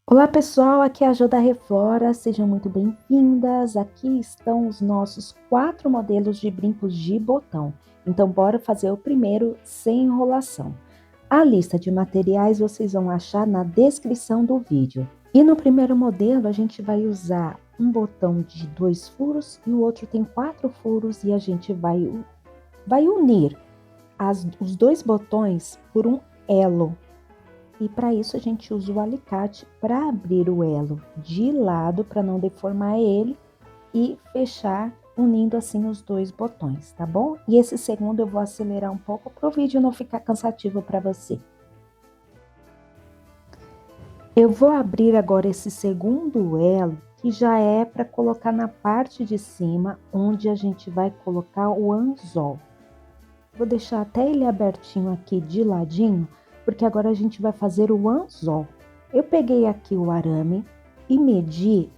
Olá pessoal, aqui é a Jo da Reflora, sejam muito bem-vindas. Aqui estão os nossos 4 modelos de brincos de botão. Então bora fazer o primeiro sem enrolação. A lista de materiais vocês vão achar na descrição do vídeo. E no primeiro modelo a gente vai usar um botão de 2 furos e o outro tem 4 furos e a gente vai unir os 2 botões por um elo. E para isso a gente usa o alicate para abrir o elo de lado para não deformar ele e fechar unindo assim os 2 botões, tá bom? E esse segundo eu vou acelerar um pouco para o vídeo não ficar cansativo para você. Eu vou abrir agora esse segundo elo que já é para colocar na parte de cima onde a gente vai colocar o anzol. Vou deixar até ele abertinho aqui de ladinho, porque agora a gente vai fazer o anzol. Eu peguei aqui o arame e medi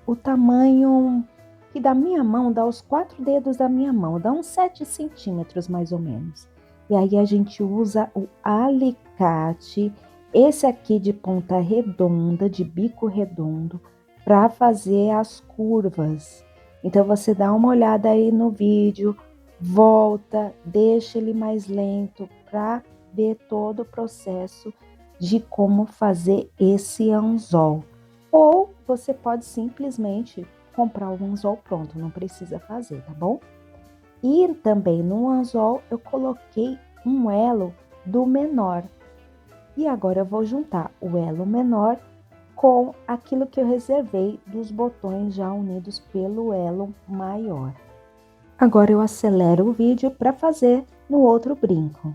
o tamanho que da minha mão, dá os 4 dedos da minha mão, dá uns 7 centímetros mais ou menos. E aí a gente usa o alicate, esse aqui de ponta redonda, de bico redondo, para fazer as curvas. Então você dá uma olhada aí no vídeo, volta, deixa ele mais lento para ver todo o processo de como fazer esse anzol. Ou você pode simplesmente comprar o anzol pronto, não precisa fazer, tá bom? E também no anzol eu coloquei um elo do menor. E agora eu vou juntar o elo menor com aquilo que eu reservei dos botões já unidos pelo elo maior. Agora eu acelero o vídeo para fazer no outro brinco.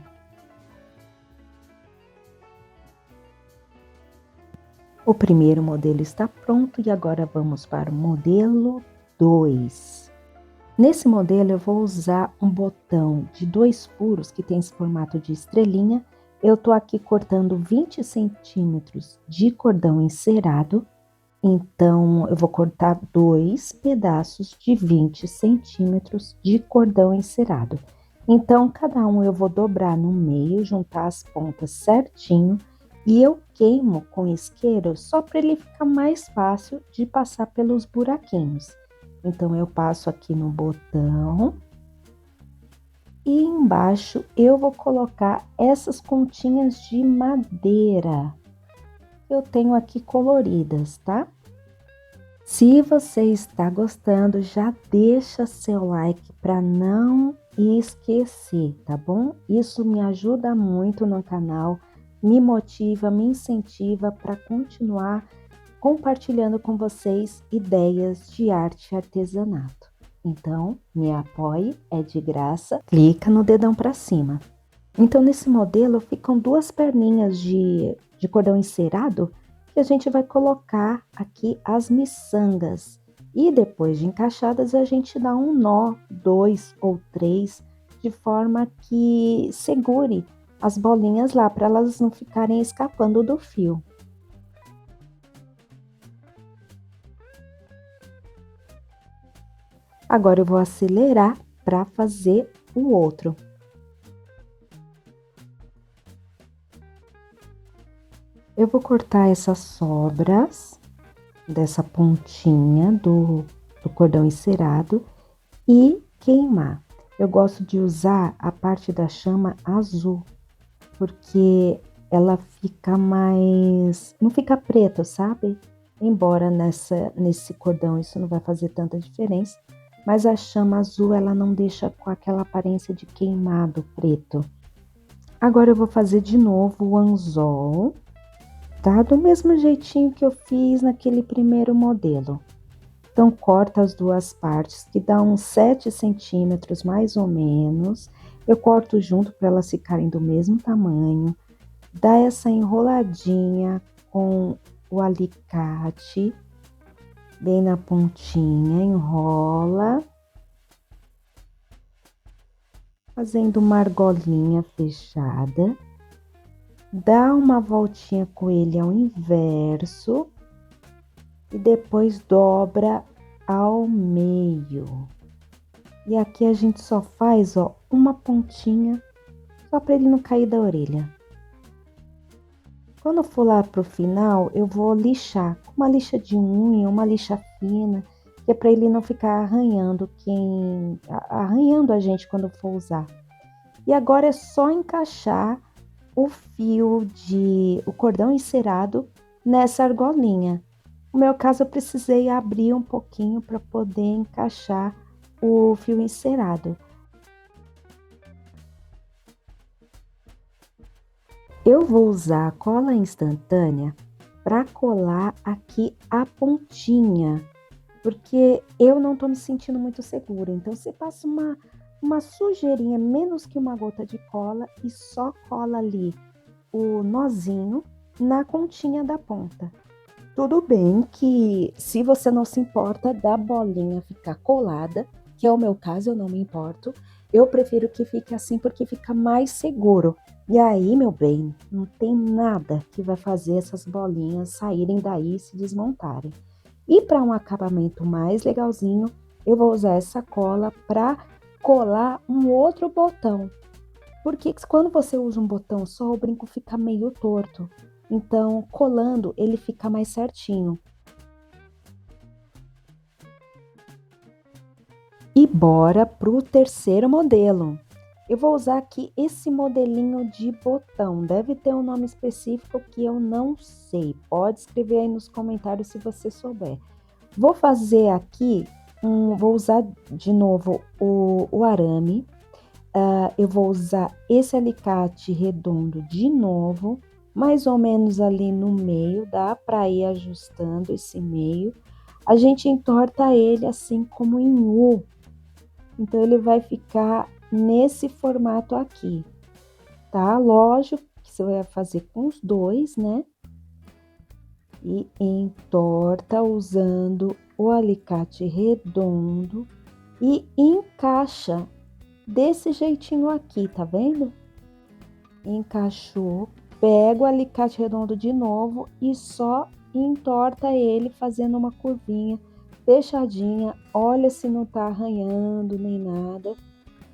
O primeiro modelo está pronto e agora vamos para o modelo 2. Nesse modelo eu vou usar um botão de 2 furos que tem esse formato de estrelinha. Eu tô aqui cortando 20 centímetros de cordão encerado. Então, eu vou cortar 2 pedaços de 20 centímetros de cordão encerado. Então, cada um eu vou dobrar no meio, juntar as pontas certinho e eu queimo com isqueiro só para ele ficar mais fácil de passar pelos buraquinhos. Então, eu passo aqui no botão e embaixo eu vou colocar essas pontinhas de madeira que eu tenho aqui coloridas, tá? Se você está gostando, já deixa seu like para não esquecer, tá bom? Isso me ajuda muito no canal, me motiva, me incentiva para continuar compartilhando com vocês ideias de arte e artesanato. Então, me apoie, é de graça, clica no dedão para cima. Então, nesse modelo ficam 2 perninhas de cordão encerado que a gente vai colocar aqui as miçangas. E depois de encaixadas, a gente dá um nó, 2 ou 3, de forma que segure as bolinhas lá, para elas não ficarem escapando do fio. Agora eu vou acelerar para fazer o outro. Eu vou cortar essas sobras dessa pontinha do cordão encerado e queimar. Eu gosto de usar a parte da chama azul, porque ela fica mais... não fica preta, sabe? Embora nesse cordão isso não vai fazer tanta diferença, mas a chama azul ela não deixa com aquela aparência de queimado preto. Agora eu vou fazer de novo o anzol, tá? Do mesmo jeitinho que eu fiz naquele primeiro modelo. Então, corta as 2 partes, que dá uns 7 centímetros mais ou menos. Eu corto junto para elas ficarem do mesmo tamanho. Dá essa enroladinha com o alicate, bem na pontinha, enrola. Fazendo uma argolinha fechada. Dá uma voltinha com ele ao inverso e depois dobra ao meio. E aqui a gente só faz, ó, uma pontinha, só para ele não cair da orelha. Quando for lá pro final, eu vou lixar com uma lixa de unha, uma lixa fina, que é para ele não ficar arranhando a gente quando for usar. E agora é só encaixar o cordão encerado nessa argolinha. No meu caso, eu precisei abrir um pouquinho para poder encaixar o fio encerado. Eu vou usar a cola instantânea para colar aqui a pontinha, porque eu não estou me sentindo muito segura. Então, você passa uma sujeirinha, menos que uma gota de cola, e só cola ali o nozinho na pontinha da ponta. Tudo bem que, se você não se importa da bolinha ficar colada, que é o meu caso, eu não me importo, eu prefiro que fique assim porque fica mais seguro. E aí, meu bem, não tem nada que vai fazer essas bolinhas saírem daí e se desmontarem. E para um acabamento mais legalzinho, eu vou usar essa cola para colar um outro botão. Porque quando você usa um botão só, o brinco fica meio torto. Então, colando, ele fica mais certinho. E bora pro terceiro modelo. Eu vou usar aqui esse modelinho de botão. Deve ter um nome específico que eu não sei. Pode escrever aí nos comentários se você souber. Vou fazer aqui, vou usar de novo o arame. Eu vou usar esse alicate redondo de novo, mais ou menos ali no meio, dá para ir ajustando esse meio. A gente entorta ele assim como em U, então ele vai ficar nesse formato aqui, tá? Lógico que você vai fazer com os dois, né? E entorta usando o alicate redondo e encaixa desse jeitinho aqui, tá vendo? Encaixou, pega o alicate redondo de novo e só entorta ele fazendo uma curvinha fechadinha. Olha se não tá arranhando nem nada.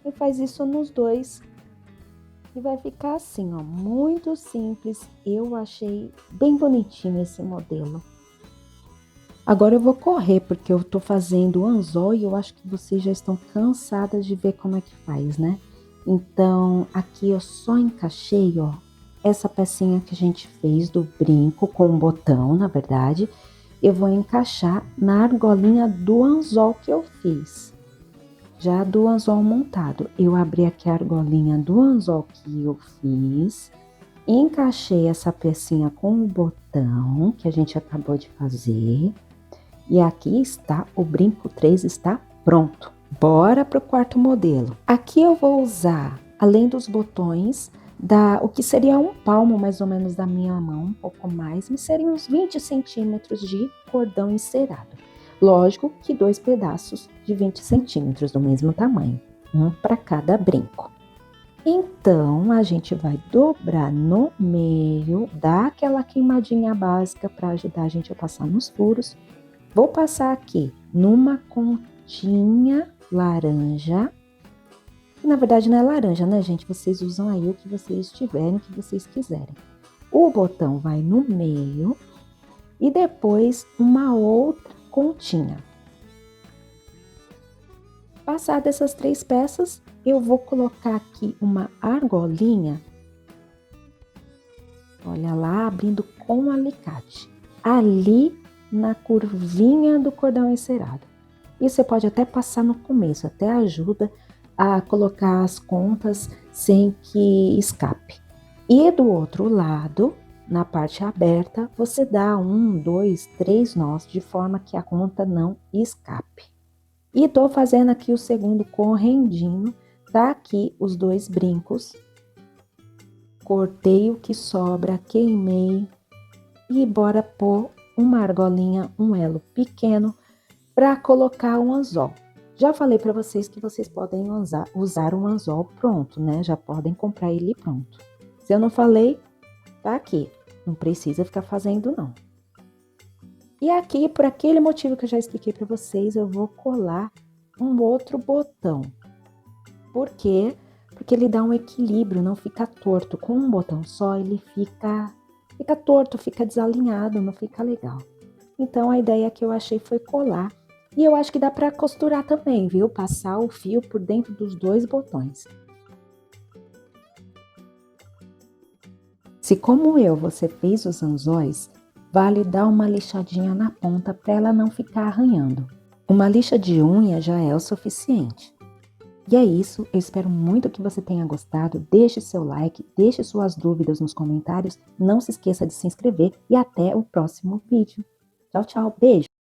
E faz isso nos dois e vai ficar assim, ó, muito simples. Eu achei bem bonitinho esse modelo. Agora eu vou correr porque eu tô fazendo o anzol e eu acho que vocês já estão cansadas de ver como é que faz, né? Então, aqui eu só encaixei, ó, essa pecinha que a gente fez do brinco com um botão, na verdade, eu vou encaixar na argolinha do anzol que eu fiz. Já do anzol montado, eu abri aqui a argolinha do anzol que eu fiz, encaixei essa pecinha com o botão que a gente acabou de fazer. E aqui está, o brinco 3 está pronto. Bora para o quarto modelo. Aqui eu vou usar, além dos botões, o que seria um palmo mais ou menos da minha mão, um pouco mais, mas seriam uns 20 centímetros de cordão encerado. Lógico que 2 pedaços de 20 centímetros do mesmo tamanho, um para cada brinco. Então, a gente vai dobrar no meio, dar aquela queimadinha básica para ajudar a gente a passar nos furos. Vou passar aqui numa continha laranja. Na verdade não é laranja, né, gente? Vocês usam aí o que vocês tiverem, o que vocês quiserem. O botão vai no meio e depois uma outra continha. Passadas essas 3 peças, eu vou colocar aqui uma argolinha. Olha lá, abrindo com alicate. Ali na curvinha do cordão encerado. E você pode até passar no começo, até ajuda a colocar as contas sem que escape. E do outro lado, na parte aberta, você dá 1, 2, 3 nós, de forma que a conta não escape. E tô fazendo aqui o segundo correndinho, tá aqui os 2 brincos. Cortei o que sobra, queimei e bora pôr uma argolinha, um elo pequeno para colocar um anzol. Já falei para vocês que vocês podem usar um anzol pronto, né? Já podem comprar ele pronto. Se eu não falei, tá aqui. Não precisa ficar fazendo, não. E aqui, por aquele motivo que eu já expliquei para vocês, eu vou colar um outro botão. Por quê? Porque ele dá um equilíbrio, não fica torto. Com um botão só, ele fica fica torto, fica desalinhado, não fica legal. Então a ideia que eu achei foi colar. E eu acho que dá para costurar também, viu? Passar o fio por dentro dos dois botões. Se como eu você fez os anzóis, vale dar uma lixadinha na ponta para ela não ficar arranhando. Uma lixa de unha já é o suficiente. E é isso, eu espero muito que você tenha gostado. Deixe seu like, deixe suas dúvidas nos comentários, não se esqueça de se inscrever e até o próximo vídeo. Tchau, tchau, beijo!